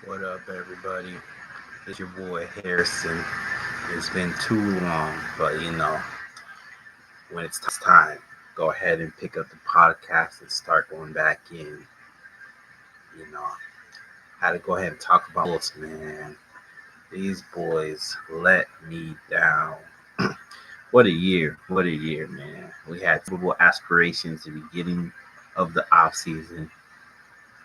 What up, everybody? It's your boy Harrison. It's been too long, but when it's time, go ahead and pick up the podcast and start going back in. You know, had to go ahead and talk about Colts, man. These boys let me down. What a year, man. We had Super Bowl aspirations at the beginning of the offseason.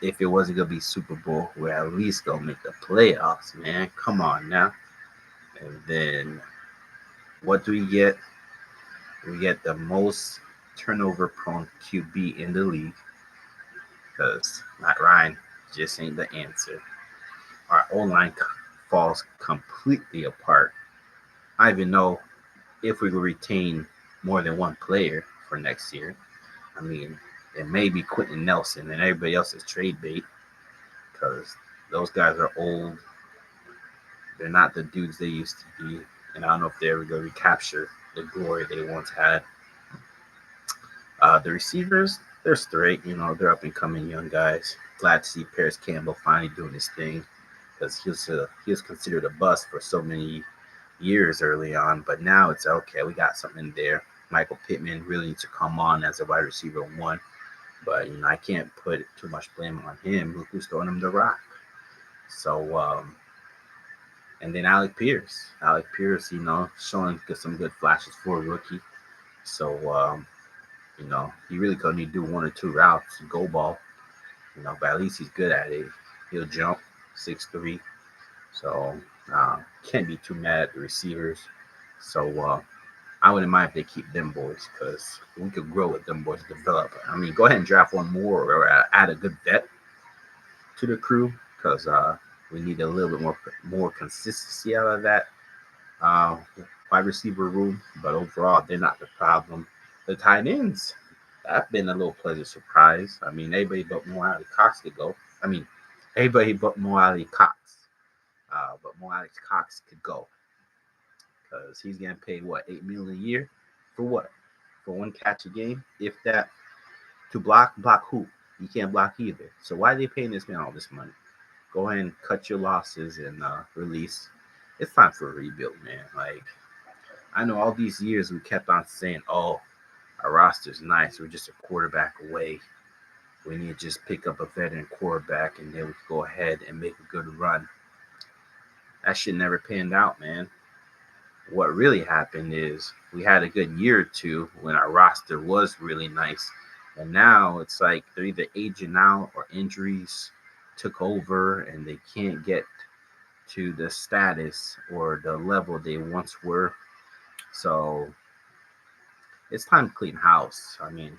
If it wasn't gonna be Super Bowl, we're at least gonna make the playoffs, man. Come on now. And then what do we get? We get the most turnover prone QB in the league because Matt Ryan just ain't the answer. Our O line falls completely apart. I don't even know if we will retain more than one player for next year. I mean, it may be Quentin Nelson and everybody else is trade bait because those guys are old. They're not the dudes they used to be. And I don't know if they're ever going to recapture the glory they once had. The receivers, they're straight. They're up and coming young guys. Glad to see Paris Campbell finally doing his thing because he was considered a bust for so many years early on. But now it's okay. We got something there. Michael Pittman really needs to come on as a wide receiver one. But I can't put too much blame on him. Look who's throwing him the rock. So and then Alec Pierce. Alec Pierce, showing some good flashes for a rookie. So he really could only do one or two routes, go ball, but at least he's good at it. He'll jump 6'3". So can't be too mad at the receivers. So I wouldn't mind if they keep them boys because we could grow with them boys, develop. I mean, go ahead and draft one more or add a good vet to the crew because we need a little bit more consistency out of that uh, wide receiver room. But overall, they're not the problem. The tight ends, that's been a little pleasant surprise. I mean, everybody but Mo Alley Cox could go. I mean, everybody but Mo Alley Cox. But Mo Alley Cox could go because he's getting paid what, 8 million a year for what? For one catch a game, if that. To block who? You can't block either. So why are they paying this man all this money? Go ahead and cut your losses and release. It's time for a rebuild, man. Like I know all these years we kept on saying, "Oh, our roster's nice. We're just a quarterback away. We need to just pick up a veteran quarterback, and then we can go ahead and make a good run." That shit never panned out, man. What really happened is we had a good year or two when our roster was really nice, and now it's like they're either aging out or injuries took over, and they can't get to the status or the level they once were. So it's time to clean house. I mean,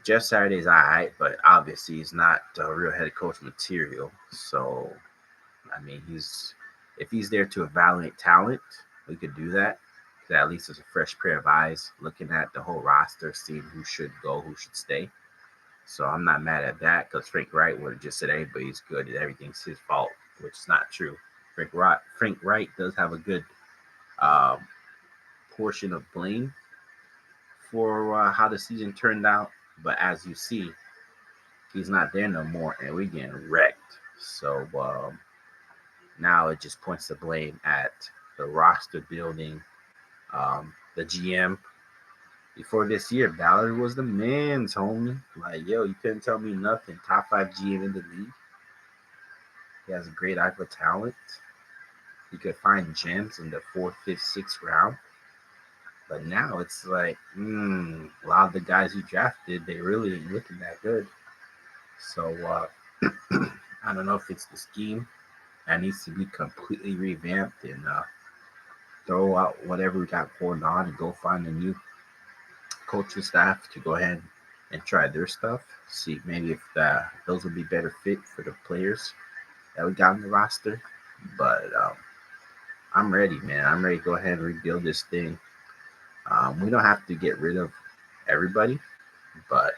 Jeff Saturday's alright, but obviously he's not real head coach material. So I mean, he's if he's there to evaluate talent, we could do that. 'Cause at least it's a fresh pair of eyes looking at the whole roster, seeing who should go, who should stay. So I'm not mad at that because Frank Wright would have just said everybody's good and everything's his fault, which is not true. Frank Wright does have a good um, portion of blame for how the season turned out, but as you see, he's not there no more, and we're getting wrecked. So now it just points the blame at the roster building, the GM. Before this year, Ballard was the man's homie. Like, yo, you couldn't tell me nothing. Top five GM in the league. He has a great eye for talent. He could find gems in the fourth, fifth, sixth round. But now it's like, a lot of the guys you drafted, they really ain't looking that good. So I don't know if it's the scheme that needs to be completely revamped and throw out whatever we got going on and go find a new coaching staff to go ahead and try their stuff. See maybe if those would be better fit for the players that we got on the roster. But I'm ready, man. I'm ready to go ahead and rebuild this thing. We don't have to get rid of everybody, but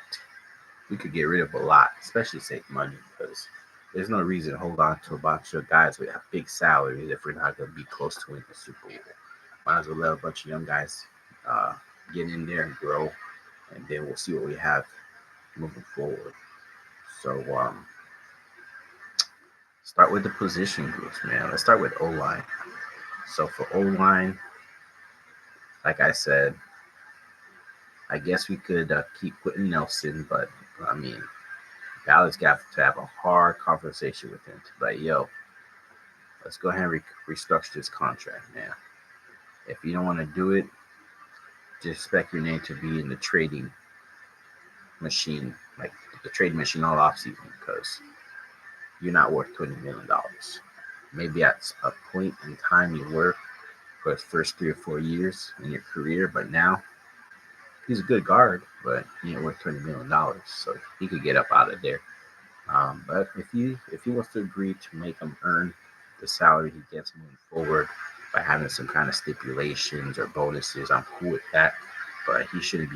we could get rid of a lot, especially save money because there's no reason to hold on to a bunch of guys with big salaries if we're not going to be close to winning the Super Bowl. Might as well let a bunch of young guys uh, get in there and grow, and then we'll see what we have moving forward. So, Start with the position groups, man. Let's start with O line. So for O line, like I said, I guess we could keep putting Nelson, but I mean, Dallas got to have a hard conversation with him to be like, yo, let's go ahead and restructure this contract, man. If you don't want to do it, just expect your name to be in the trading machine, like the trading machine all offseason, because you're not worth $20 million. Maybe at a point in time you were for the first 3 or 4 years in your career, but now he's a good guard, but he ain't worth $20 million, so he could get up out of there. But if he wants to agree to make him earn the salary he gets moving forward by having some kind of stipulations or bonuses, I'm cool with that. But he shouldn't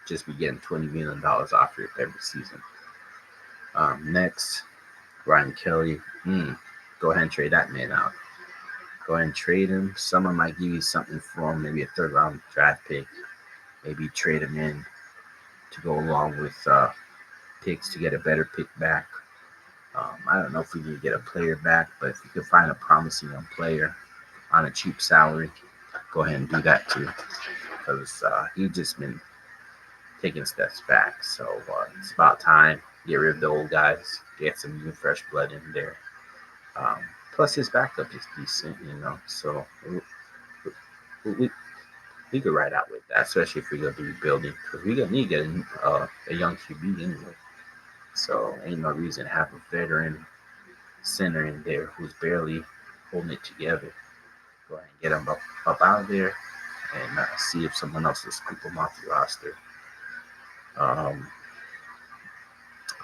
just be getting $20 million off you every season. Next, Ryan Kelly. Go ahead and trade that man out. Go ahead and trade him. Someone might give you something for him, maybe a third round draft pick. Maybe trade him in to go along with picks to get a better pick back. I don't know if we can get a player back, but if you can find a promising young player on a cheap salary, go ahead and do that too. Because he's just been taking steps back. So it's about time. Get rid of the old guys, get some new fresh blood in there. Plus his backup is decent, So we could ride out with that, especially if we're gonna be rebuilding, because we're gonna need to get a young QB anyway. So ain't no reason to have a veteran center in there who's barely holding it together. Go ahead and get him up out of there and see if someone else will scoop him off the roster.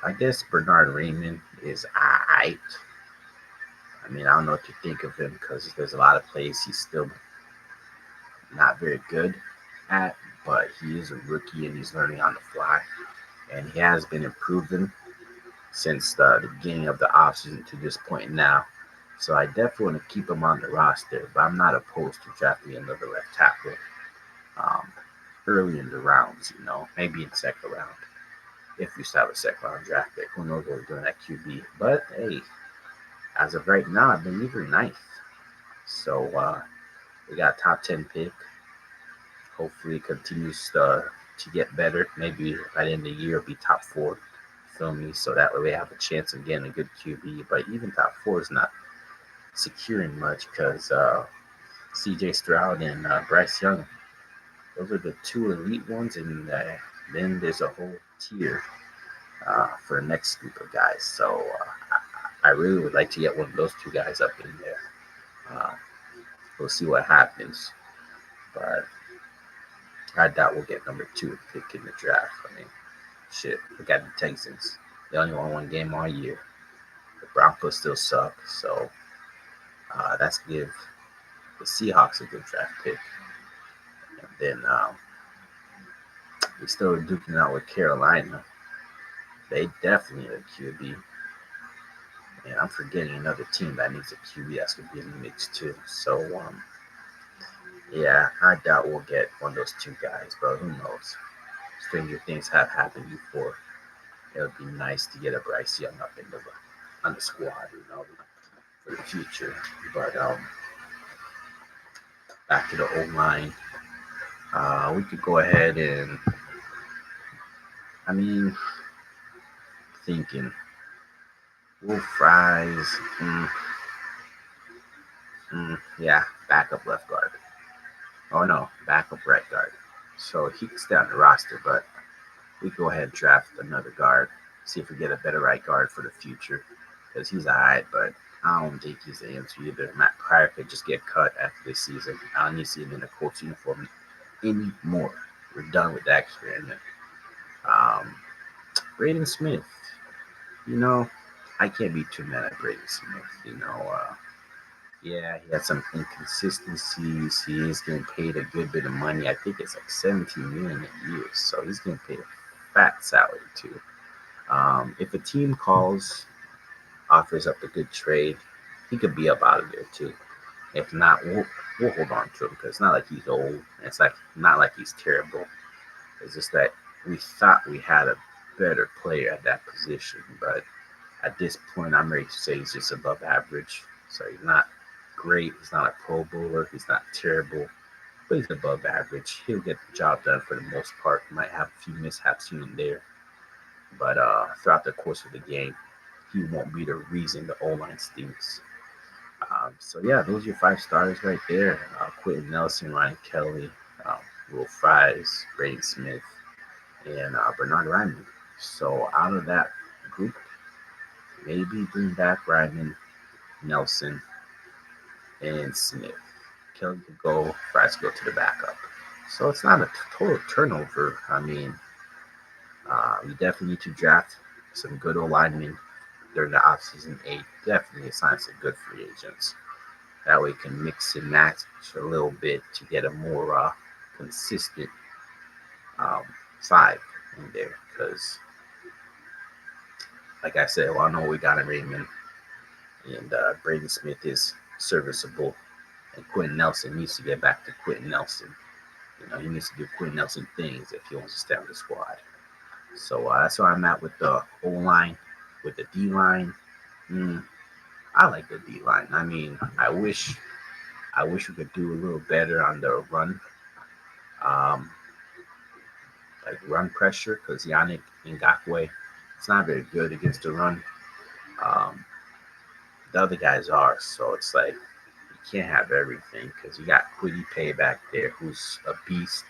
I guess Bernard Raymond is aight. I mean, I don't know what to think of him because there's a lot of plays he's still not very good at, but he is a rookie and he's learning on the fly. And he has been improving since the beginning of the offseason to this point now. So I definitely want to keep him on the roster, but I'm not opposed to drafting another left tackle early in the rounds, maybe in the second round. If we still have a second round draft pick, who knows what we're doing at QB. But hey, as of right now, I believe we're ninth. So we got a top 10 pick. Hopefully it continues to get better. Maybe by the end of the year, it'll be top 4. Feel me? So that way we have a chance of getting a good QB. But even top 4 is not securing much because CJ Stroud and Bryce Young, those are the 2 elite ones. And then there's a whole tier for the next group of guys. So I really would like to get one of those 2 guys up in there. We'll see what happens. But I doubt we'll get number 2 pick in the draft. I mean, shit, look at the Texans. They only won 1 game all year. The Broncos still suck. So that's give the Seahawks a good draft pick. And then we still are duking out with Carolina. They definitely need a QB. And I'm forgetting another team that needs a QB that's going to be in the mix too. So, yeah, I doubt we'll get one of those 2 guys, but who knows? Stranger things have happened before. It would be nice to get a Bryce Young up on the squad, for the future. But back to the O line. We could go ahead and, thinking Wolf Fries. Yeah, backup left guard. Oh no, backup right guard. So he can stay on the roster, but we go ahead and draft another guard. See if we get a better right guard for the future. Because he's alright, but I don't think he's the answer either. Matt Pryor could just get cut after this season. I don't need to see him in a Colts uniform anymore. We're done with that experiment. Braden Smith. I can't be too mad at Braden Smith. Yeah, he had some inconsistencies. He is getting paid a good bit of money. I think it's like $17 million a year. So he's getting paid a fat salary too. If a team offers up a good trade, he could be up out of there too. If not, we'll hold on to him because it's not like he's old. It's not like he's terrible. It's just that we thought we had a better player at that position, but At this point, I'm ready to say he's just above average. So he's not great. He's not a Pro Bowler. He's not terrible, but he's above average. He'll get the job done for the most part. Might have a few mishaps here and there, but throughout the course of the game, he won't be the reason the O line stinks. So yeah, those are your five stars right there. Quentin Nelson, Ryan Kelly, uh, Will Fries, Braden Smith, and Bernard Ryman. So out of that group, maybe bring back Ryman, Nelson, and Smith. Kelly could go, Fries go to the backup. So it's not a total turnover. I mean, we definitely need to draft some good old linemen during the offseason. Definitely assign some good free agents. That way, we can mix and match a little bit to get a more consistent um, five in there. Because, like I said, well, I know we got in Raymond, and Braden Smith is serviceable, and Quentin Nelson needs to get back to Quentin Nelson. He needs to do Quentin Nelson things if he wants to stay on the squad. So that's where I'm at with the O line. With the D line, I like the D line. I mean, I wish we could do a little better on the run, um, like run pressure, because Yannick Ngakwe, it's not very good against the run. Um, the other guys are, so it's like you can't have everything because you got Quiddy Pay back there, who's a beast.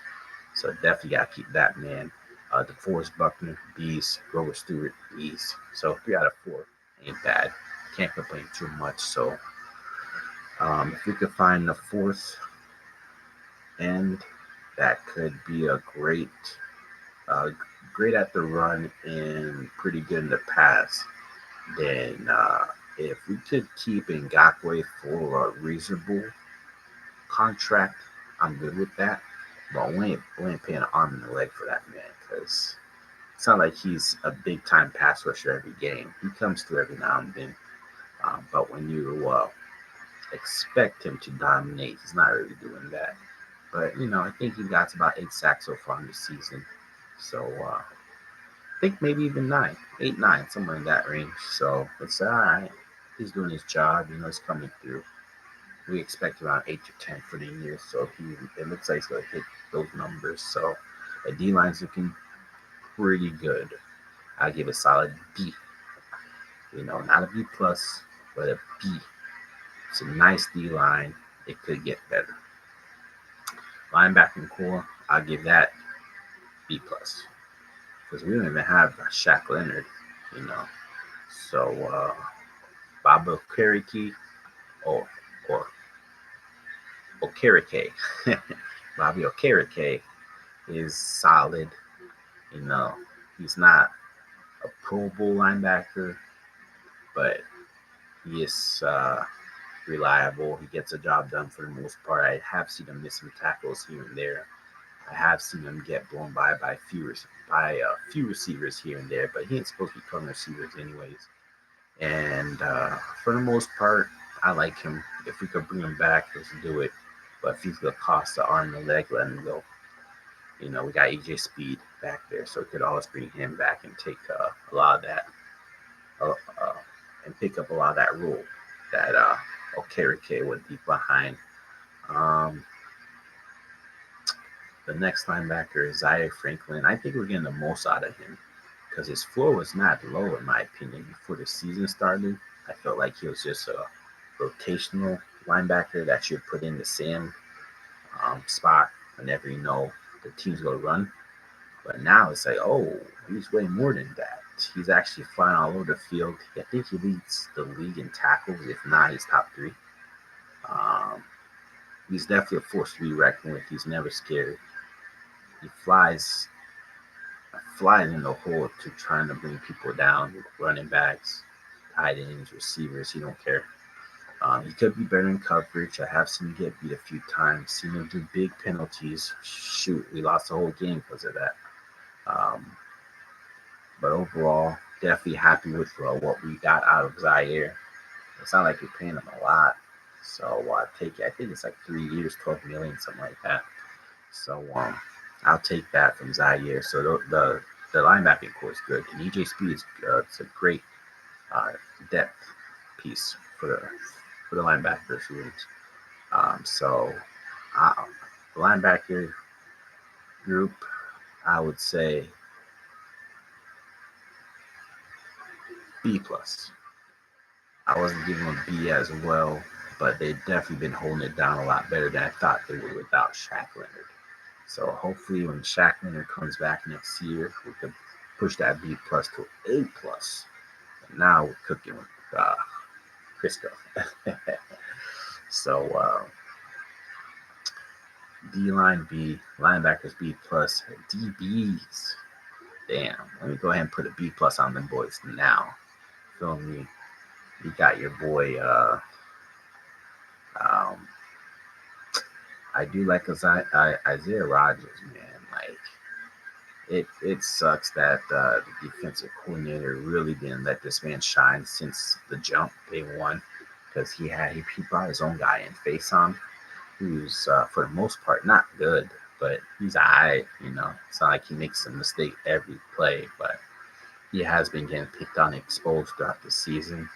So definitely got to keep that man. DeForest Buckner, beast. Grover Stewart, beast. So 3 out of 4 ain't bad. Can't complain too much. So if we could find the fourth end, that could be a uh, great at the run and pretty good in the pass. Then if we could keep Ngakwe for a reasonable contract, I'm good with that. But we ain't paying an arm and a leg for that man because it's not like he's a big time pass rusher every game. He comes through every now and then. But when you expect him to dominate, he's not really doing that. But I think he got about 8 sacks so far in the season. So I think maybe even 9, 8, 9, somewhere in that range. So it's all right. He's doing his job. He's coming through. We expect around 8 to 10 for the year. So it looks like he's going to hit those numbers. So the D line's looking pretty good. I give it a solid B. Not a B plus, but a B. It's a nice D line. It could get better. Linebacking core, I'll give that B plus because we don't even have Shaq Leonard. You know, so Bob Okereke or Okereke, Bobby Okereke is solid. You know, he's not a Pro Bowl linebacker, but he is reliable. He gets the job done for the most part. I have seen him miss some tackles here and there. I have seen him get blown by few receivers here and there, but he ain't supposed to be covering receivers anyways. And for the most part, I like him. If we could bring him back, let's do it. But if he's gonna cost the arm and the leg, let him go. We got AJ Speed back there, so we could always bring him back and take a lot of that, uh, uh, and pick up a lot of that role that Okereke would be behind. Um, the next linebacker is Zaire Franklin. I think we're getting the most out of him because his floor was not low, in my opinion, before the season started. I felt like he was just a rotational linebacker that you put in the same spot whenever the team's going to run. But now it's like, oh, he's way more than that. He's actually flying all over the field. I think he leads the league in tackles. If not, he's top 3. Um, he's definitely a force to be reckoned with. He's never scared. He flies in the hole to trying to bring people down, running backs, tight ends, receivers. He don't care. He could be better in coverage. I have seen him get beat a few times. Seen him do big penalties. Shoot, we lost the whole game because of that. Um, but overall, definitely happy with what we got out of Zaire. It's not like we're paying him a lot. So I think it's like 3 years, 12 million, something like that. So I'll take that from Zaire. So the linebacking core is good. And EJ Speed is it's a great uh, depth piece for the linebackers room. So um, the linebacker group, I would say B plus. I wasn't giving them B as well, but they've definitely been holding it down a lot better than I thought they would without Shaq Leonard. So hopefully when Shaq Leonard comes back next year, we can push that B plus to A plus. And now we're cooking with Crisco. So D line B, linebackers B plus, DBs. Damn, let me go ahead and put a B plus on them boys now. Feel me? You got your boy. Um, I do like Isaiah Rogers, man. Like it sucks that the defensive coordinator really didn't let this man shine since the jump day one, because he brought his own guy in face on, who's for the most part not good, but he's alright. You know, it's not like he makes a mistake every play, but he has been getting picked on, exposed throughout the season,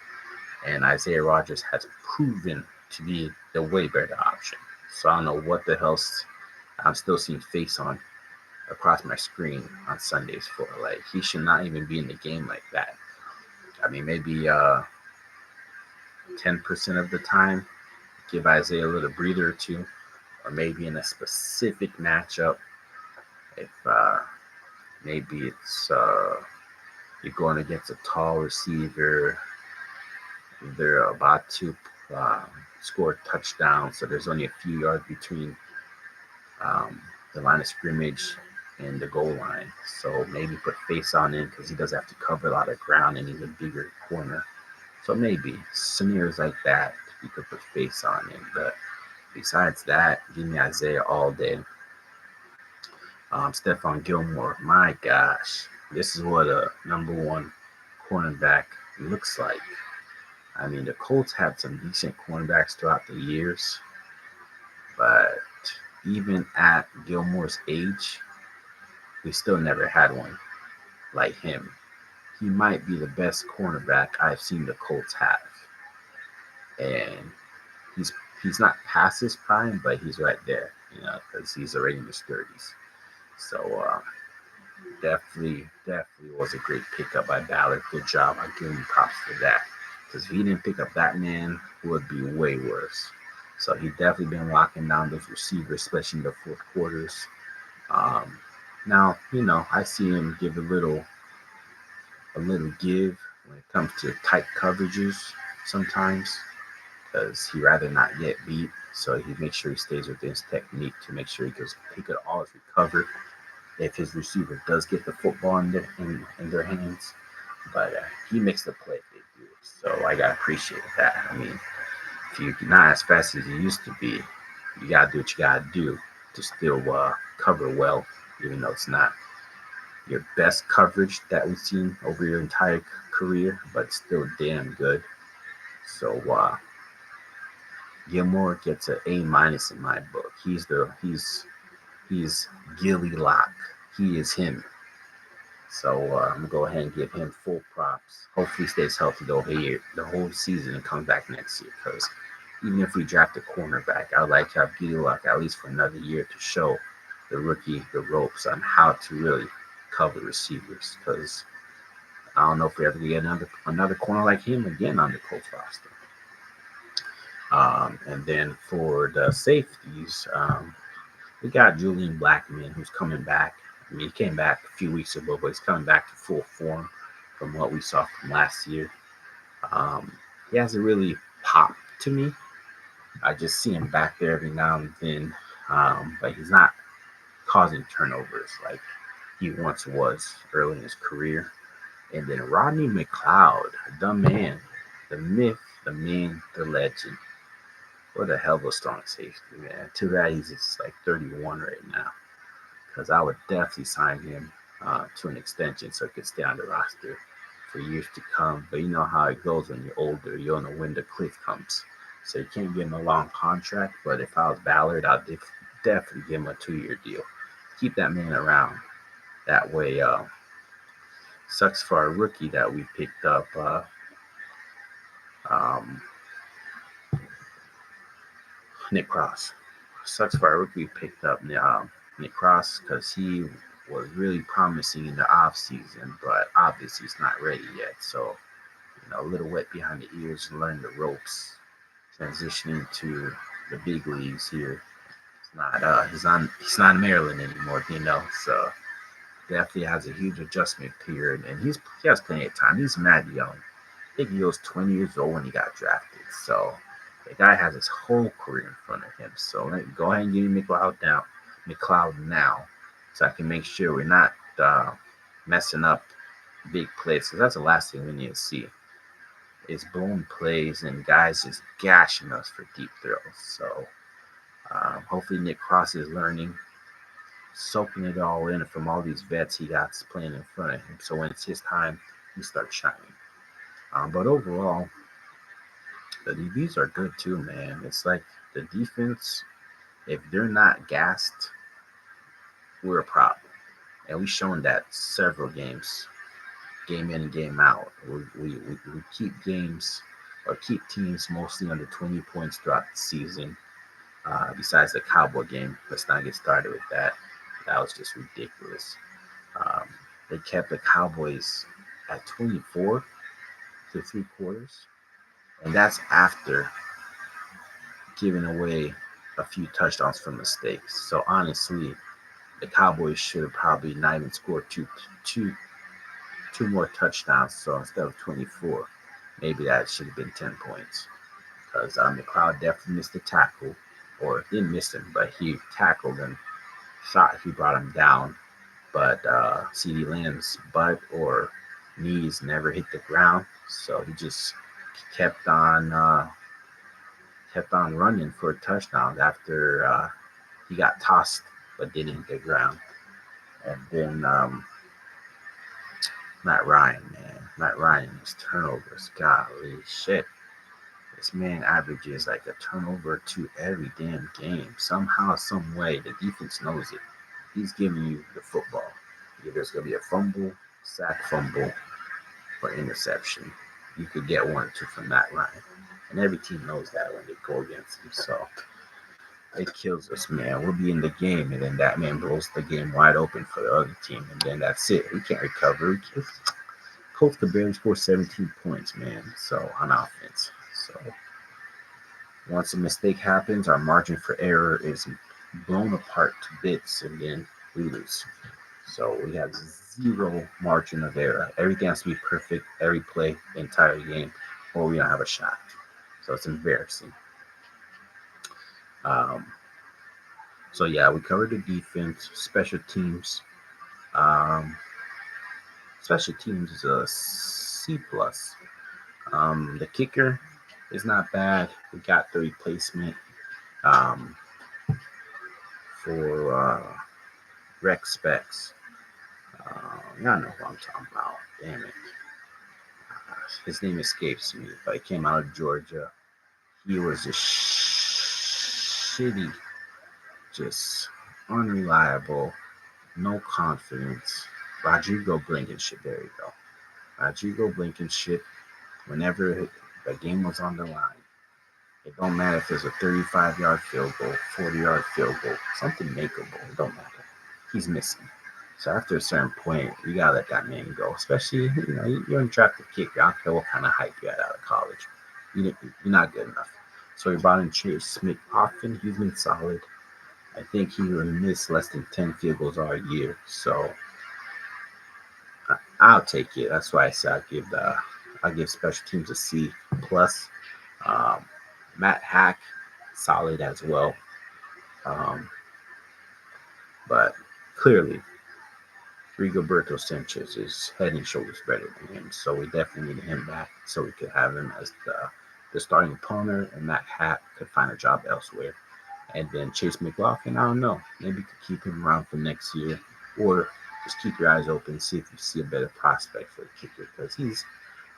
and Isaiah Rogers has proven to be the way better option. So I don't know what the hell's I'm still seeing face on across my screen on Sundays for. Like he should not even be in the game like that. I mean, maybe 10% of the time, give Isaiah a little breather or two, or maybe in a specific matchup, if maybe it's you're going against a tall receiver, they're about to uh, score a touchdown, so there's only a few yards between um, the line of scrimmage and the goal line. So maybe put face on in because he does have to cover a lot of ground and he's a bigger corner. So maybe scenarios like that you could put face on in. But besides that, give me Isaiah all day. Stephon Gilmore, my gosh, this is what a number one cornerback looks like. I mean, the Colts had some decent cornerbacks throughout the years, but even at Gilmore's age, we still never had one like him. He might be the best cornerback I've seen the Colts have, and he's he's not past his prime, but he's right there, you know, because he's already in his 30s. So definitely was a great pickup by Ballard. Good job. I give him props for that. Because if he didn't pick up that man, it would be way worse. So he definitely been locking down those receivers, especially in the fourth quarters. Um, Now, you know, I see him give a little give when it comes to tight coverages sometimes, because he rather not get beat. So he makes sure he stays within his technique to make sure he could always recover if his receiver does get the football in their hands. But he makes the play if they do. So I gotta appreciate that. I mean, if you're not as fast as you used to be, you gotta do what you gotta do to still cover well, even though it's not your best coverage that we've seen over your entire career, but still damn good. So Gilmore gets an A minus in my book. He's Gilly Lock. He is him. So I'm gonna go ahead and give him full props. Hopefully, he stays healthy the whole season, and comes back next year. Because even if we draft a cornerback, I'd like to have Gilly Lock at least for another year to show the rookie the ropes on how to really cover receivers. Because I don't know if we ever get another corner like him again on the Colts roster. And then for the safeties, we got Julian Blackman, who's coming back. I mean, he came back a few weeks ago, but he's coming back to full form from what we saw from last year. Um, he hasn't really popped to me. I just see him back there every now and then, but he's not causing turnovers like he once was early in his career. And then Rodney McLeod, the man, the myth, the man, the legend. What a hell of a strong safety, man. Too bad he's just like 31 right now, because I would definitely sign him to an extension so he could stay on the roster for years to come. But you know how it goes when you're older. You don't know when the cliff comes. So you can't give him a long contract. But if I was Ballard, I'd definitely give him a 2-year deal. Keep that man around. That way, sucks for our rookie that we picked up. Um, Nick Cross. Sucks for our rookie picked up Nick Cross because he was really promising in the off season, but obviously he's not ready yet. So a little wet behind the ears and learning the ropes, transitioning to the big leagues here. He's not in Maryland anymore, So definitely has a huge adjustment period, and he has plenty of time. He's mad young. I think he was 20 years old when he got drafted. So the guy has his whole career in front of him. So go ahead and give me McLeod now, so I can make sure we're not messing up big plays. Because that's the last thing we need to see is blown plays and guys just gashing us for deep throws. So hopefully Nick Cross is learning, soaking it all in from all these vets he got playing in front of him. So when it's his time, he starts shining. But overall, the DBs are good too, man. It's like the defense, if they're not gassed, we're a problem. And we've shown that several games, game in and game out. We keep games or keep teams mostly under 20 points throughout the season. Besides the Cowboy game, let's not get started with that. That was just ridiculous. Um, they kept the Cowboys at 24 to 3/4, and that's after giving away a few touchdowns from mistakes. So honestly, the Cowboys should have probably not even scored two more touchdowns. So instead of 24, maybe that should have been 10 points. Because the crowd definitely missed the tackle, or didn't miss him, but he tackled and shot. He brought him down. But CD Lamb's butt or knees never hit the ground, so he just kept on running for a touchdown after he got tossed but didn't hit the ground. And then Matt Ryan, his turnovers, golly shit. This man averages like a turnover to every damn game. Somehow, some way, the defense knows it. He's giving you the football. Either there's gonna be a fumble, or interception. You could get one or two from Matt Ryan. And every team knows that when they go against him. So it kills us, man. We'll be in the game, and then that man blows the game wide open for the other team, and then that's it. We can't recover. Colts could barely score 17 points, man. So on offense. So once a mistake happens, our margin for error is blown apart to bits, and then we lose. So we have zero margin of error. Everything has to be perfect every play, the entire game, or we don't have a shot. So it's embarrassing. Um, so yeah, we covered the defense, special teams. Um, Special teams is a C plus. The kicker is not bad. We got the replacement um, for Rex Specs. Y'all know who I'm talking about. Damn it. His name escapes me, but he came out of Georgia. He was just shitty, just unreliable, no confidence. Rodrigo Blankenship, there you go. Rodrigo Blankenship, whenever the game was on the line, it don't matter if it's a 35-yard field goal, 40-yard field goal, something makeable. It don't matter. He's missing. So after a certain point, you gotta let that man go. Especially, you're in draft to kick. I don't care what kind of hype you had out of college. You're not good enough. So we brought in Chase Smith often. He's been solid. I think he will miss less than 10 field goals all year. So I'll take it. That's why I say I give special teams a C plus. Um, Matt Hack, solid as well. Um, but clearly, Rigoberto Sanchez is head and shoulders better than him. So we definitely need him back so we could have him as the starting punter, and Matt Hack could find a job elsewhere. And then Chase McLaughlin, I don't know. Maybe you could keep him around for next year, or just keep your eyes open, see if you see a better prospect for the kicker, because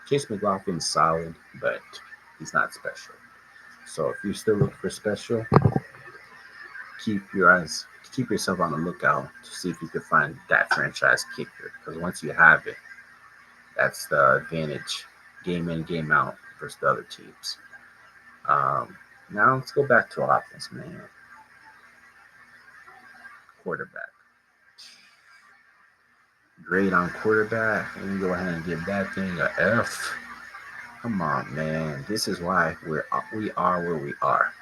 Chase McLaughlin's solid, but he's not special. So if you're still looking for special, keep yourself on the lookout to see if you can find that franchise kicker. Because once you have it, that's the advantage, game in, game out. versus the other teams. Um, Now let's go back to offense, man. Quarterback. Grade on quarterback. Let me go ahead and give that thing a F. Come on, man. This is why we are where we are.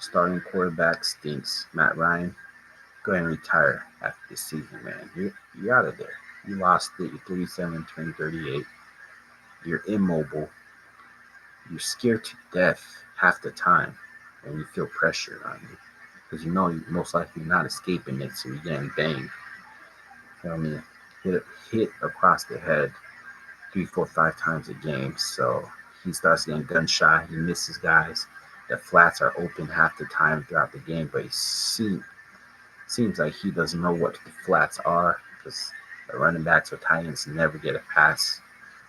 Starting quarterback stinks. Matt Ryan, go ahead and retire after this season, man. You're out of there. You lost it. You're 37, turning 38. You're immobile. You're scared to death half the time when you feel pressure on you. Because you know you're most likely not escaping it, so you're getting banged. Feel me? Hit across the head 3, 4, 5 times a game. So he starts getting gun shy. He misses guys. The flats are open half the time throughout the game, but he seems like he doesn't know what the flats are because the running backs or tight ends never get a pass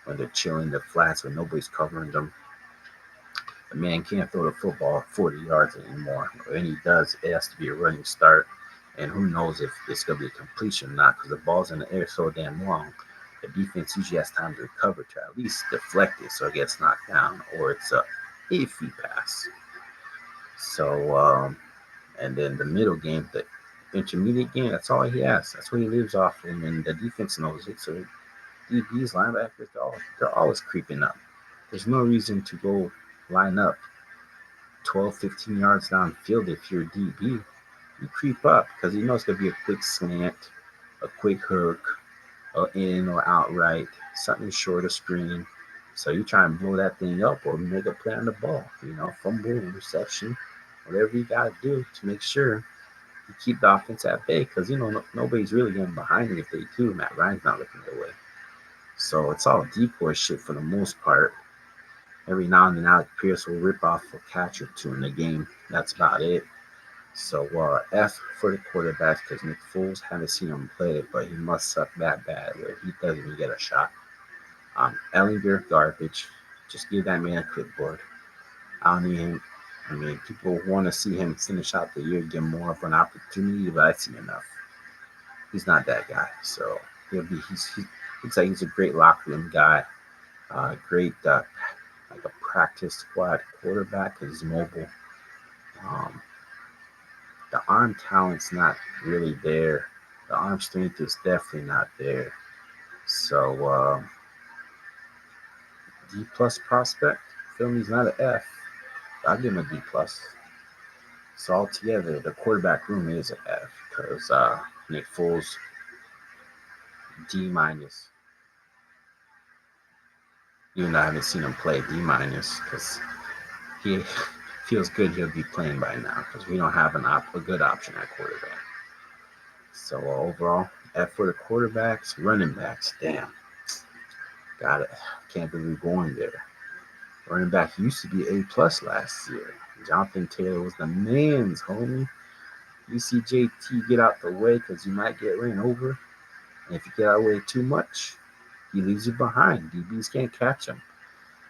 when they're chilling the flats when nobody's covering them. The man can't throw the football 40 yards anymore. When he does, it has to be a running start. And who knows if it's going to be a completion or not because the ball's in the air so damn long. The defense usually has time to recover to at least deflect it so it gets knocked down or it's a iffy pass. So, and then the middle game, the intermediate game, that's all he has. That's what he lives off of, and the defense knows it. So DBs, linebackers, they're always creeping up. There's no reason to go line up 12, 15 yards downfield if you're DB. You creep up because you know it's going to be a quick slant, a quick hook, or in or outright, something short of screen. So you try and blow that thing up or make a play on the ball, fumble, reception, whatever you got to do to make sure you keep the offense at bay because, nobody's really getting behind you if they do. Matt Ryan's not looking their way. So it's all decoy shit for the most part. Every now and then, Alec Pierce will rip off a catch or two in the game. That's about it. So F for the quarterbacks because Nick Foles, haven't seen him play, but he must suck that bad where he doesn't even get a shot. Ellinger, garbage. Just give that man a clipboard. I don't need him. I mean, people want to see him finish out the year, get more of an opportunity, but I've seen enough. He's not that guy. So he looks like he's a great locker room guy. Great like a practice squad quarterback because he's mobile. Um, the arm talent's not really there. The arm strength is definitely not there. So D plus prospect. Feel me? He's not an F. I'll give him a D plus. So altogether, the quarterback room is an F because Nick Foles D minus. Even though I haven't seen him play, D minus because he feels good he'll be playing by now because we don't have a good option at quarterback. So overall, F for the quarterbacks, running backs. Damn, got it. Can't believe we're going there. Running back used to be A plus last year. Jonathan Taylor was the man's homie. You see JT get out the way because you might get ran over. And if you get out of the way too much, he leaves you behind. DBs can't catch him.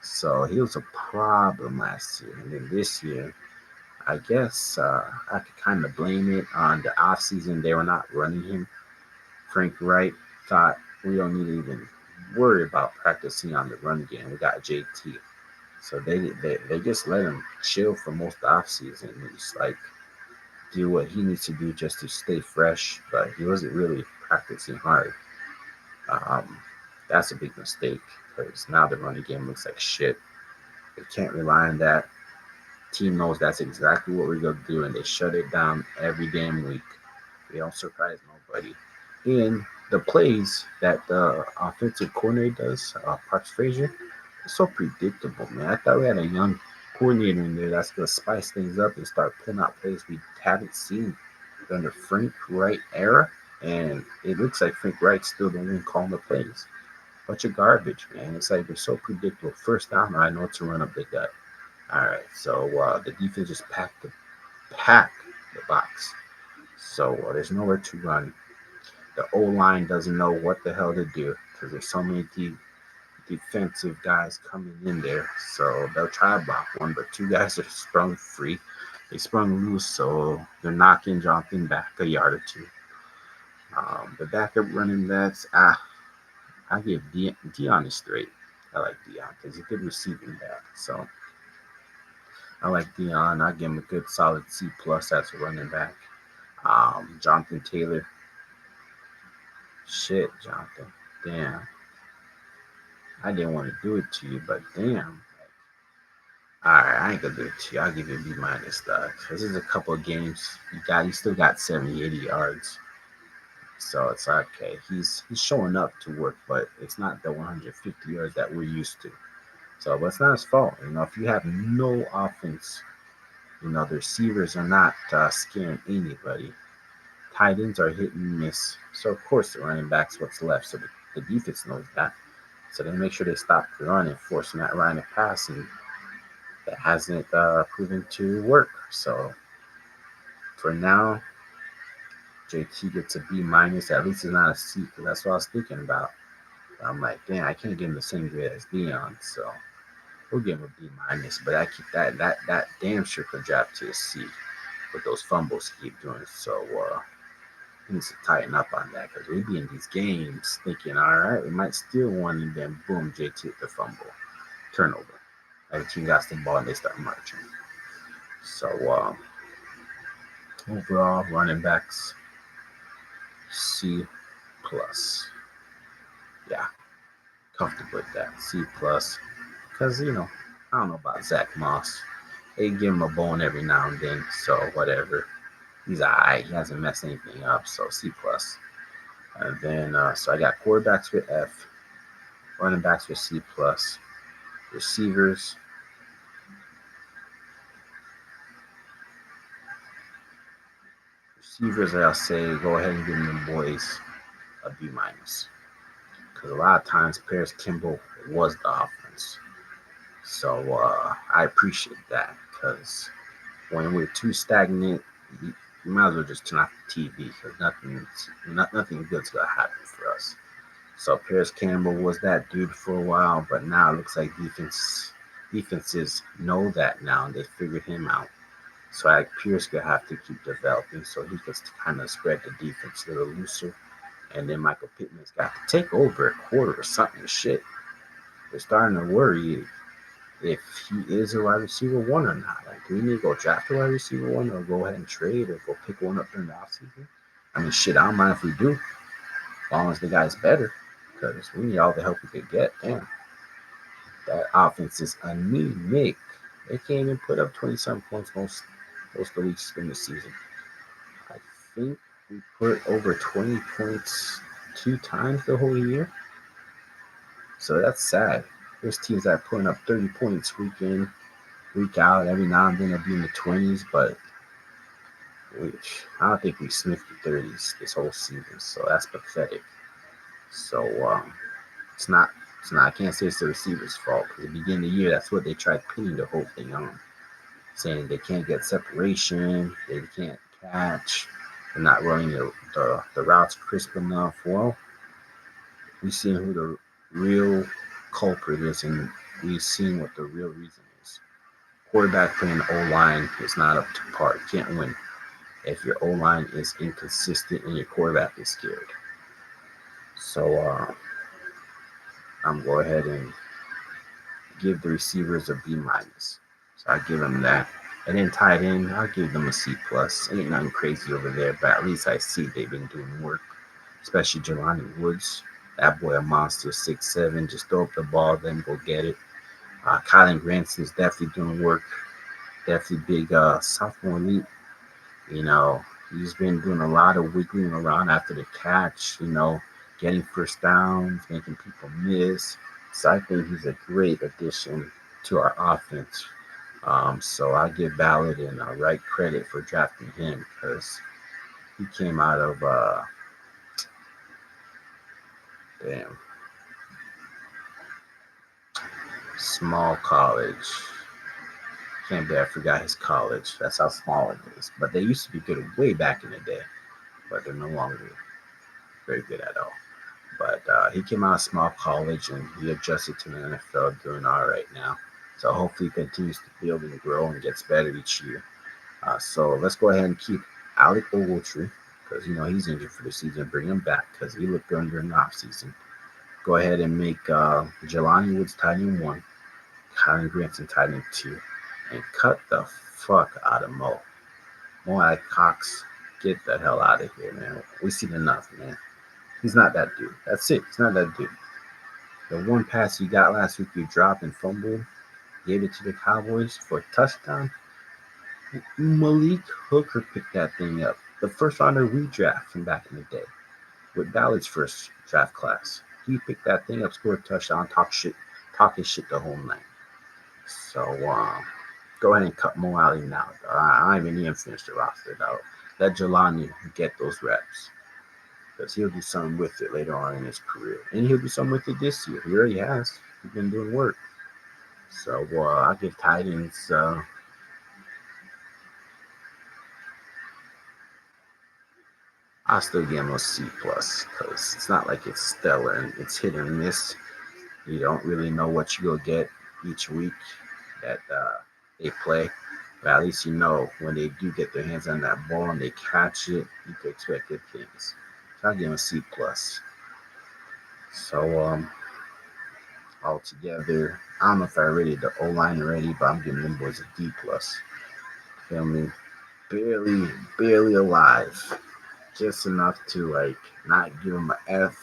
So he was a problem last year. And then this year, I guess I could kind of blame it on the offseason. They were not running him. Frank Wright thought we don't need to even worry about practicing on the run game. We got JT. So they just let him chill for most of the offseason and just like do what he needs to do just to stay fresh. But he wasn't really practicing hard. Um, that's a big mistake because now the running game looks like shit. They can't rely on that. Team knows that's exactly what we're going to do, and they shut it down every damn week. They don't surprise nobody. In the plays that the offensive coordinator does, Parks Frazier, it's so predictable, man. I thought we had a young coordinator in there that's going to spice things up and start pulling out plays we haven't seen during the Frank Wright era. And it looks like Frank Wright's still the one calling the plays. Bunch of garbage, man. It's like they're so predictable. First down, I know to run up the gut. All right, so the defense just packed the box. So there's nowhere to run. The O-line doesn't know what the hell to do because there's so many defensive guys coming in there. So they'll try to block one, but two guys are sprung free. They sprung loose, so they're knocking Jonathan back a yard or two. The backup running backs, I give Dion a straight. I like Dion because he's a good receiving back. So I like Dion. I give him a good solid C plus as a running back. Jonathan Taylor. Shit, Jonathan. Damn. I didn't want to do it to you, but damn. Alright, I ain't gonna do it to you. I'll give you a B minus, dog. This is a couple of games. He still got 70, 80 yards. So it's okay. He's showing up to work, but it's not the 150 yards that we're used to. So, but it's not his fault. If you have no offense, the receivers are not scaring anybody. Tight ends are hit and miss. So of course the running back's what's left. So the defense knows that. So they make sure they stop the run and force Matt Ryan to pass, and that hasn't proven to work. So for now, JT gets a B minus. At least it's not a C, because that's what I was thinking about. I'm like, damn, I can't give him the same grade as Dion, so we'll give him a B minus. But I keep that damn sure could drop to a C with those fumbles he keep doing. So he needs to tighten up on that, because we be in these games thinking, all right, we might steal one, and then boom, JT with the fumble, turnover. Every team got the ball and they start marching. So overall, running backs C plus. Yeah, comfortable with that. C plus. Because, I don't know about Zach Moss. They give him a bone every now and then, so whatever. He's alright. He hasn't messed anything up, so C plus. And then, so I got quarterbacks with F, running backs with C plus, receivers. Receivers, I'll say, go ahead and give them boys a B minus. Because a lot of times, Paris Kimball was the offense. So I appreciate that, because when we're too stagnant, you might as well just turn off the TV, because nothing good's gonna happen for us. So Paris Campbell was that dude for a while, but now it looks like defenses know that now, and they figured him out. So Pierce gonna have to keep developing, so he can kind of spread the defense a little looser. And then Michael Pittman's got to take over a quarter or something. Shit, they're starting to worry if he is a wide receiver one or not. Like, do we need to go draft a wide receiver one, or go ahead and trade, or go pick one up during the offseason? I mean, shit, I don't mind if we do, as long as the guy's better, because we need all the help we could get. Damn, that offense is anemic. They can't even put up 20-something points most of the weeks in the season. I think we put over 20 points 2 times the whole year. So that's sad. There's teams that are putting up 30 points week in, week out. Every now and then they'll be in the 20s, but I don't think we sniffed the 30s this whole season. So that's pathetic. So it's not. I can't say it's the receiver's fault. At the beginning of the year, that's what they tried pinning the whole thing on, saying they can't get separation, they can't catch, they're not running the routes crisp enough. Well, we've seen who the real culprit is, and we've seen what the real reason is. Quarterback playing the O-line is not up to par. You can't win if your O-line is inconsistent and your quarterback is scared. So I'm going to go ahead and give the receivers a B minus. So I give them that. And then tight end, I'll give them a C plus. Ain't nothing crazy over there, but at least I see they've been doing work. Especially Jelani Woods. That boy a monster, 6'7". Just throw up the ball, then go get it. Kylan Granson is definitely doing work. Definitely big sophomore leap. He's been doing a lot of wiggling around after the catch, getting first downs, making people miss. So I think he's a great addition to our offense. So I give Ballard and Wright credit for drafting him, because he came out of small college. Can't believe I forgot his college. That's how small it is. But they used to be good way back in the day, but they're no longer very good at all. But he came out of small college, and he adjusted to the NFL, doing all right now. So hopefully he continues to build and grow and gets better each year. So let's go ahead and keep Alec Ogletree, because he's injured for the season. Bring him back, because he looked good during the offseason. Go ahead and make Jelani Woods tight end one, Kyron Granson tight end two, and cut the fuck out of Mo. Mo Cox, get the hell out of here, man. We seen enough, man. He's not that dude. That's it. He's not that dude. The one pass you got last week, you dropped and fumbled, gave it to the Cowboys for a touchdown. Malik Hooker picked that thing up. The first rounder redraft from back in the day with Ballard's first draft class. He picked that thing up, scored a touchdown, talking shit the whole night. So go ahead and cut Mo Alley now. I don't even need him finish the roster though. Let Jelani get those reps because he'll do something with it later on in his career, and he'll do something with it this year. He already has. He's been doing work. So I give Titans. I'll still give him a C plus because it's not like it's stellar and it's hit or miss. You don't really know what you go get each week that they play. But at least you know when they do get their hands on that ball and they catch it, you can expect good things. So I'll give him a C plus. So altogether, I don't know if I rated the O line already, but I'm giving them boys a D plus. Feel me? Barely alive. Just enough to like not give him an F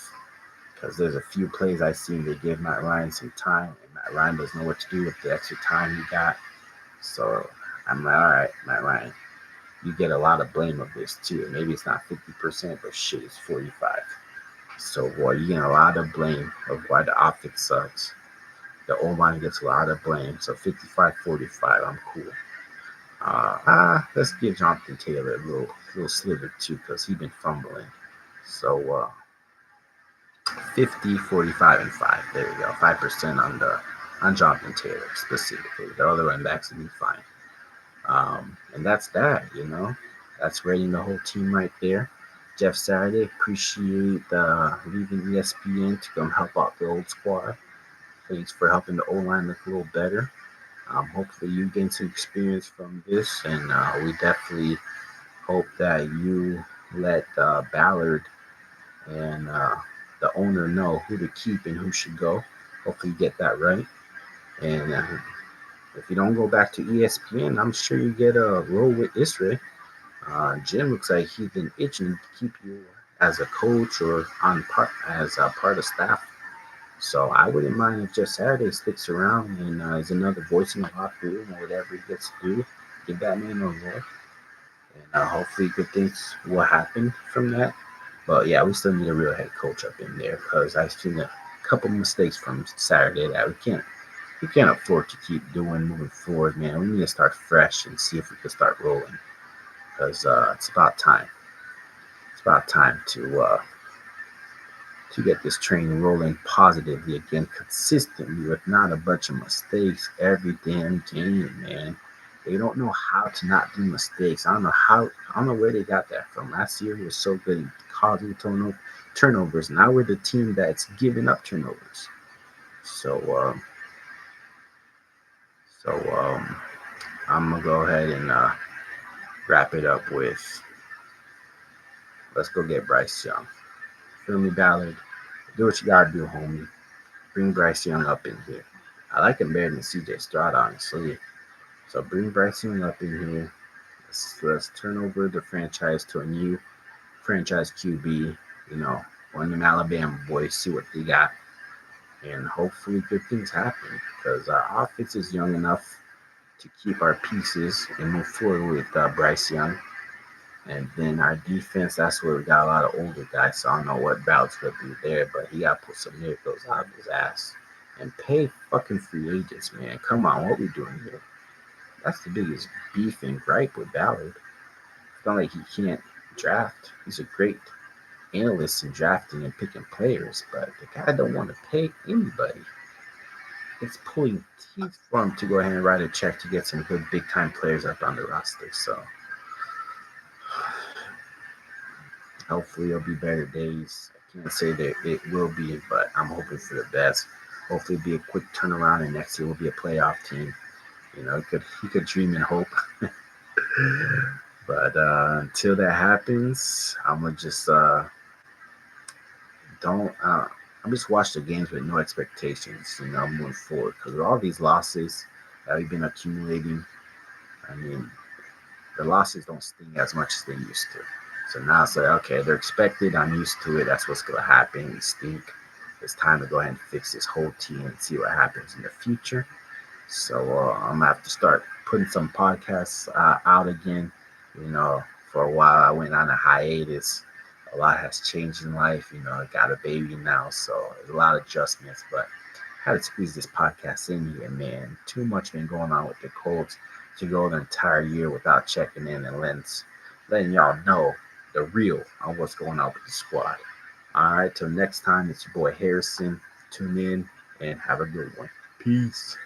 because there's a few plays I've seen they give Matt Ryan some time, and Matt Ryan doesn't know what to do with the extra time he got. So I'm like, all right, Matt Ryan, you get a lot of blame of this too. Maybe it's not 50%, but shit, it's 45. So you get a lot of blame of why the offense sucks. The O line gets a lot of blame. So 55-45, I'm cool. Let's give Jonathan Taylor a little sliver too, because he's been fumbling. So 50, 45, and 5. There you go. 5% on Jonathan Taylor specifically. The other running backs will be fine. And that's that, you know. That's rating the whole team right there. Jeff Saturday, appreciate leaving ESPN to come help out the old squad. Thanks for helping the O-line look a little better. Hopefully you gain some experience from this, and we definitely hope that you let Ballard and the owner know who to keep and who should go. Hopefully you get that right. And if you don't go back to ESPN, I'm sure you get a role with Isra. Jim looks like he's been itching to keep you as a coach or as a part of staff. So I wouldn't mind if just Saturday sticks around and is another voice in the locker room or whatever he gets to do. Give that man a role. And hopefully good things will happen from that. But yeah, we still need a real head coach up in there because I've seen a couple mistakes from Saturday that we can't afford to keep doing moving forward, man. We need to start fresh and see if we can start rolling because it's about time. It's about time to get this train rolling positively again, consistently, with not a bunch of mistakes every damn game, man. They don't know how to not do mistakes. I don't know where they got that from. Last year was so good at causing turnovers. Now we're the team that's giving up turnovers. So I'm gonna go ahead and wrap it up with let's go get Bryce Young. Feel me, Ballard? Do what you gotta do, homie. Bring Bryce Young up in here. I like him better than CJ Stroud, honestly. So bring Bryce Young up in here. Let's turn over the franchise to a new franchise QB. You know, one of them Alabama boys, see what they got. And hopefully good things happen because our offense is young enough to keep our pieces and move forward with Bryce Young. And then our defense, that's where we got a lot of older guys. So I don't know what Ballard's going to do there, but he got to put some miracles out of his ass. And pay fucking free agents, man. Come on, what we doing here? That's the biggest beef and gripe with Ballard. It's not like he can't draft. He's a great analyst in drafting and picking players, but the guy don't want to pay anybody. It's pulling teeth for him to go ahead and write a check to get some good big-time players up on the roster. So hopefully it'll be better days. I can't say that it will be, but I'm hoping for the best. Hopefully it'll be a quick turnaround, and next year we'll be a playoff team. You know, he could dream and hope. But until that happens, I'm gonna just don't. I'm just watching the games with no expectations, moving forward. Because with all these losses that we've been accumulating, I mean, the losses don't sting as much as they used to. So now it's like, okay, they're expected. I'm used to it. That's what's going to happen. We stink. It's time to go ahead and fix this whole team and see what happens in the future. So I'm gonna have to start putting some podcasts out again. You know, for a while I went on a hiatus. A lot has changed in life. I got a baby now, so there's a lot of adjustments. But I had to squeeze this podcast in here, man. Too much been going on with the Colts to go the entire year without checking in and letting y'all know the real on what's going on with the squad. All right, till next time, it's your boy Harrison. Tune in and have a good one. Peace.